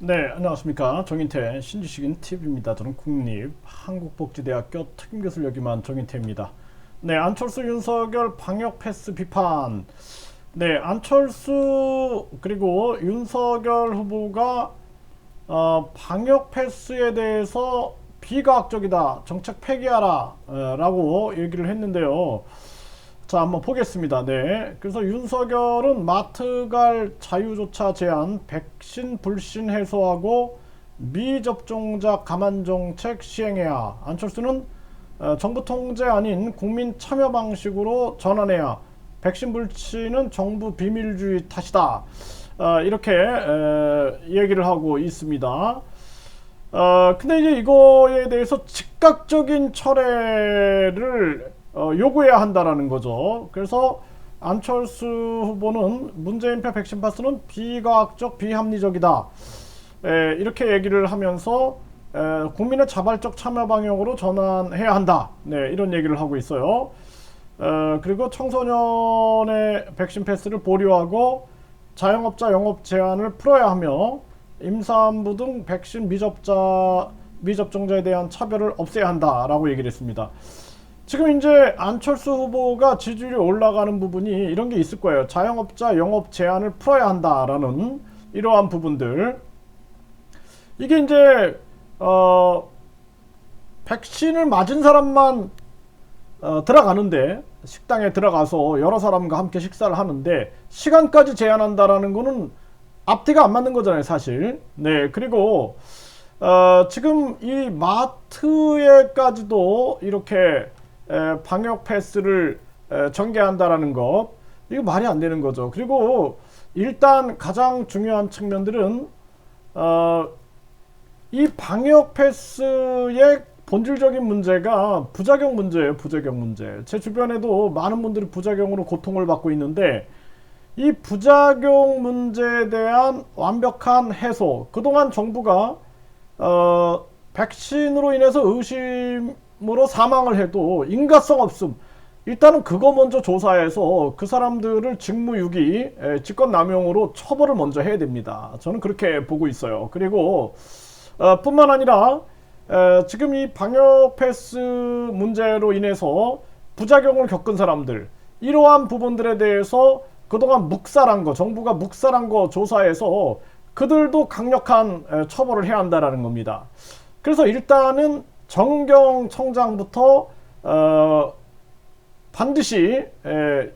네, 안녕하십니까. 정인태 신지식인 TV입니다. 저는 국립한국복지대학교 특임교수를 역임한 정인태입니다. 네, 안철수 윤석열 방역 패스 비판. 네, 안철수 그리고 윤석열 후보가 방역 패스에 대해서 비과학적이다, 정책 폐기하라 라고 얘기를 했는데요. 자, 한번 보겠습니다. 네. 그래서 윤석열은 마트 갈 자유조차 제한, 백신 불신 해소하고 미접종자 감안 정책 시행해야. 안철수는 정부 통제 아닌 국민 참여 방식으로 전환해야. 백신 불신은 정부 비밀주의 탓이다. 이렇게 얘기를 하고 있습니다. 근데 이제 이거에 대해서 즉각적인 철회를 요구해야 한다라는 거죠. 그래서 안철수 후보는 문재인표 백신 파스는 비과학적, 비합리적이다. 이렇게 얘기를 하면서 국민의 자발적 참여 방향으로 전환해야 한다. 네, 이런 얘기를 하고 있어요. 그리고 청소년의 백신 패스를 보류하고 자영업자 영업 제한을 풀어야 하며 임산부 등 백신 미접종자에 대한 차별을 없애야 한다라고 얘기를 했습니다. 지금 이제 안철수 후보가 지지율이 올라가는 부분이 이런 게 있을 거예요. 자영업자 영업 제한을 풀어야 한다라는 이러한 부분들. 이게 이제 백신을 맞은 사람만 들어가는데, 식당에 들어가서 여러 사람과 함께 식사를 하는데 시간까지 제한한다라는 거는 앞뒤가 안 맞는 거잖아요, 사실. 네, 그리고 지금 이 마트에까지도 이렇게 방역 패스를 전개한다라는 것, 이거 말이 안 되는 거죠. 그리고 일단 가장 중요한 측면들은 이 방역 패스의 본질적인 문제가 부작용 문제예요. 부작용 문제. 제 주변에도 많은 분들이 부작용으로 고통을 받고 있는데, 이 부작용 문제에 대한 완벽한 해소, 그동안 정부가 백신으로 인해서 의심으로 사망을 해도 인과성 없음, 일단은 그거 먼저 조사해서 그 사람들을 직무유기, 직권남용으로 처벌을 먼저 해야 됩니다. 저는 그렇게 보고 있어요. 그리고 뿐만 아니라 지금 이 방역 패스 문제로 인해서 부작용을 겪은 사람들, 이러한 부분들에 대해서 그동안 묵살한 거, 정부가 묵살한 거 조사해서 그들도 강력한 처벌을 해야 한다라는 겁니다. 그래서 일단은 정경 청장부터 반드시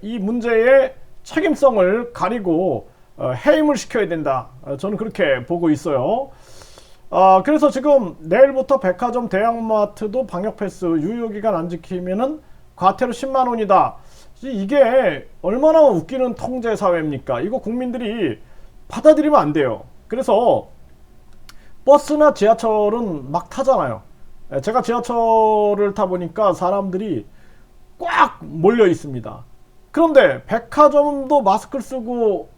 이 문제의 책임성을 가리고 해임을 시켜야 된다. 저는 그렇게 보고 있어요. 그래서 지금 내일부터 백화점, 대형마트도 방역 패스 유효기간 안 지키면은 과태료 10만 원이다. 이게 얼마나 웃기는 통제 사회입니까? 이거 국민들이 받아들이면 안 돼요. 그래서 버스나 지하철은 막 타잖아요. 제가 지하철을 타보니까 사람들이 꽉 몰려 있습니다. 그런데 백화점도 마스크를 쓰고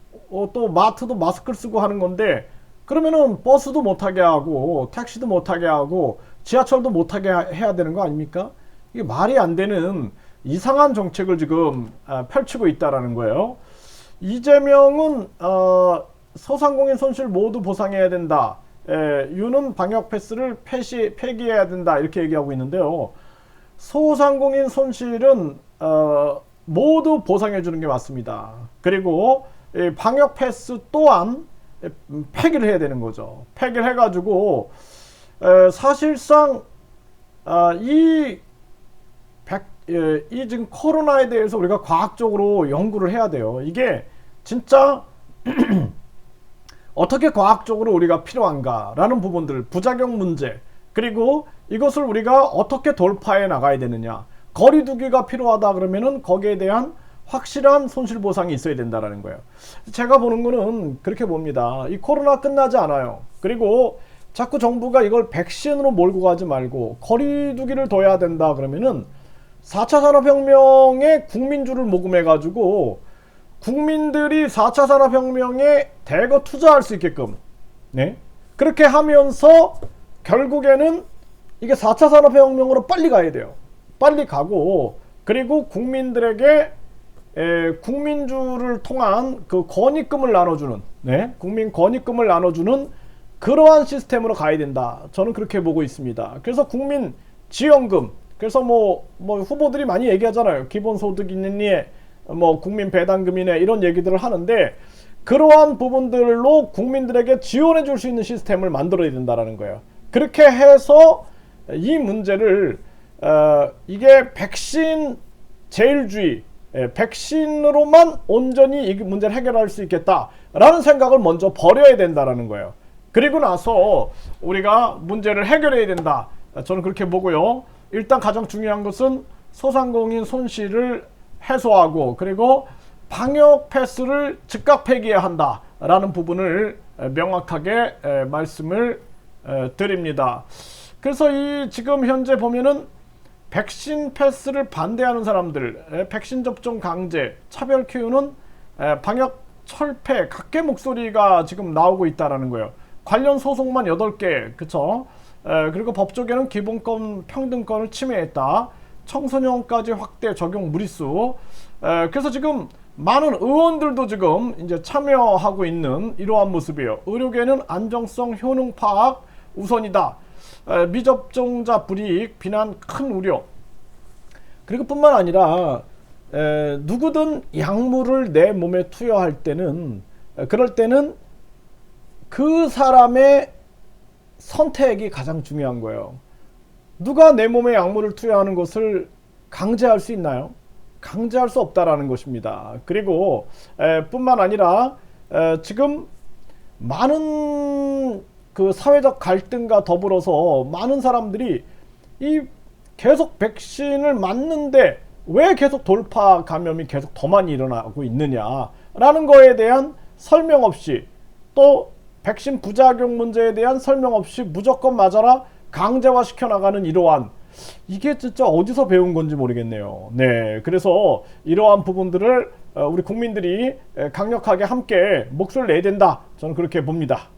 또 마트도 마스크를 쓰고 하는 건데, 그러면은 버스도 못 타게 하고 택시도 못 타게 하고 지하철도 못 타게 해야 되는 거 아닙니까? 이게 말이 안 되는 이상한 정책을 지금 펼치고 있다라는 거예요. 이재명은 소상공인 손실 모두 보상해야 된다. 유는 방역 패스를 폐기해야 된다. 이렇게 얘기하고 있는데요. 소상공인 손실은 모두 보상해 주는 게 맞습니다. 그리고 방역 패스 또한 폐기를 해야 되는 거죠. 폐기를 해가지고 사실상 이 지금 코로나에 대해서 우리가 과학적으로 연구를 해야 돼요. 이게 진짜 어떻게 과학적으로 우리가 필요한가라는 부분들, 부작용 문제, 그리고 이것을 우리가 어떻게 돌파해 나가야 되느냐, 거리두기가 필요하다 그러면은 거기에 대한 확실한 손실보상이 있어야 된다는 거예요. 제가 보는 거는 그렇게 봅니다. 이 코로나 끝나지 않아요. 그리고 자꾸 정부가 이걸 백신으로 몰고 가지 말고 거리두기를 둬야 된다 그러면은 4차 산업혁명의 국민주를 모금해가지고 국민들이 4차 산업혁명에 대거 투자할 수 있게끔, 네? 그렇게 하면서 결국에는 이게 4차 산업혁명으로 빨리 가야 돼요. 빨리 가고, 그리고 국민들에게 국민주를 통한 그 권익금을 나눠주는, 네? 국민 권익금을 나눠주는 그러한 시스템으로 가야 된다. 저는 그렇게 보고 있습니다. 그래서 국민지원금, 그래서 뭐 후보들이 많이 얘기하잖아요. 기본소득이니 뭐 국민배당금이네 이런 얘기들을 하는데, 그러한 부분들로 국민들에게 지원해 줄 수 있는 시스템을 만들어야 된다는 거예요. 그렇게 해서 이 문제를 이게 백신 제일주의, 백신으로만 온전히 이 문제를 해결할 수 있겠다라는 생각을 먼저 버려야 된다는 거예요. 그리고 나서 우리가 문제를 해결해야 된다. 저는 그렇게 보고요. 일단 가장 중요한 것은 소상공인 손실을 해소하고, 그리고 방역 패스를 즉각 폐기해야 한다라는 부분을 명확하게 말씀을 드립니다. 그래서 이 지금 현재 보면은 백신 패스를 반대하는 사람들, 백신 접종 강제, 차별 키우는 방역 철폐, 각계 목소리가 지금 나오고 있다라는 거예요. 관련 소송만 8개, 그쵸? 그리고 법조계는 기본권, 평등권을 침해했다. 청소년까지 확대 적용 무리수. 그래서 지금 많은 의원들도 지금 이제 참여하고 있는 이러한 모습이에요. 의료계는 안정성 효능 파악 우선이다. 미접종자 불이익 비난 큰 우려. 그리고 뿐만 아니라 누구든 약물을 내 몸에 투여할 때는, 그럴 때는 그 사람의 선택이 가장 중요한 거예요. 누가 내 몸에 약물을 투여하는 것을 강제할 수 있나요? 강제할 수 없다라는 것입니다. 그리고 뿐만 아니라 지금 많은 그 사회적 갈등과 더불어서 많은 사람들이 이 계속 백신을 맞는데 왜 계속 돌파 감염이 계속 더 많이 일어나고 있느냐라는 거에 대한 설명 없이, 또 백신 부작용 문제에 대한 설명 없이 무조건 맞아라 강제화 시켜나가는 이러한, 이게 진짜 어디서 배운 건지 모르겠네요. 네, 그래서 이러한 부분들을 우리 국민들이 강력하게 함께 목소리를 내야 된다. 저는 그렇게 봅니다.